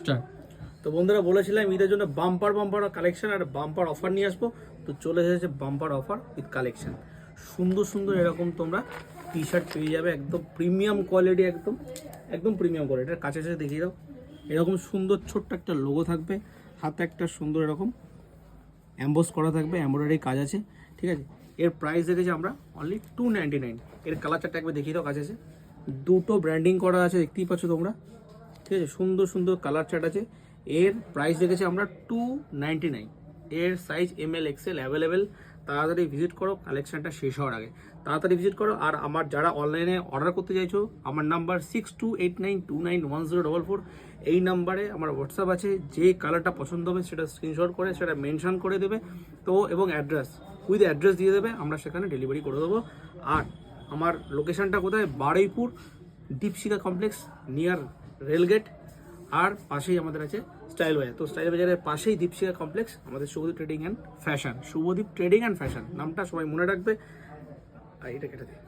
Start. তো বন্ধুরা বলেছিলাম ঈদের জন্য বাম্পার কালেকশন আর বাম্পার অফার নিয়ে আসবো, তো চলে এসেছে বাম্পার অফার উইথ কালেকশন। সুন্দর সুন্দর এরকম তোমরা টি শার্ট পেয়ে যাবে, একদম প্রিমিয়াম কোয়ালিটি, একদম প্রিমিয়াম কোয়ালিটি। এটার কাছে দেখিয়ে দাও, এরকম সুন্দর ছোট্ট একটা লোগো থাকবে, হাতে একটা সুন্দর এরকম অ্যাম্বোস করা থাকবে, এমব্রয়ডারি কাজ আছে, ঠিক আছে। এর প্রাইস দেখেছি আমরা অনলি 299। এর কালার চারটা একবার দেখিয়ে দাও কাছে এসে। দুটো ব্র্যান্ডিং করা আছে, দেখতেই পাচ্ছ তোমরা, ঠিক আছে। সুন্দর সুন্দর কালার চার্ট আছে। এর প্রাইস দেখেছি আমরা 299। এর সাইজ ML XL অ্যাভেলেবেল। তাড়াতাড়ি ভিজিট করো, কালেকশনটা শেষ হওয়ার আগে তাড়াতাড়ি ভিজিট করো। আর আমার যারা অনলাইনে অর্ডার করতে চাইছো, আমার নাম্বার 6289291044, এই নাম্বারে আমার হোয়াটসঅ্যাপ আছে। যে কালারটা পছন্দ হবে সেটা স্ক্রিনশট করে সেটা মেনশন করে দেবে তো, এবং অ্যাড্রেস উইথ অ্যাড্রেস দিয়ে দেবে, আমরা সেখানে ডেলিভারি করে দেবো। আর আমার লোকেশনটা কোথায়? বারুইপুর দীপশিখা কমপ্লেক্স নিয়ার রেলগেট, আর পাশেই আমাদের আছে স্টাইল বাজার। তো স্টাইল বাজারের পাশেই দীপশিখা কমপ্লেক্স, আমাদের Subhadip trading and fashion. Subhadip trading and fashion নামটা সবাই মনে রাখবে। আর এটা কেটে দিই।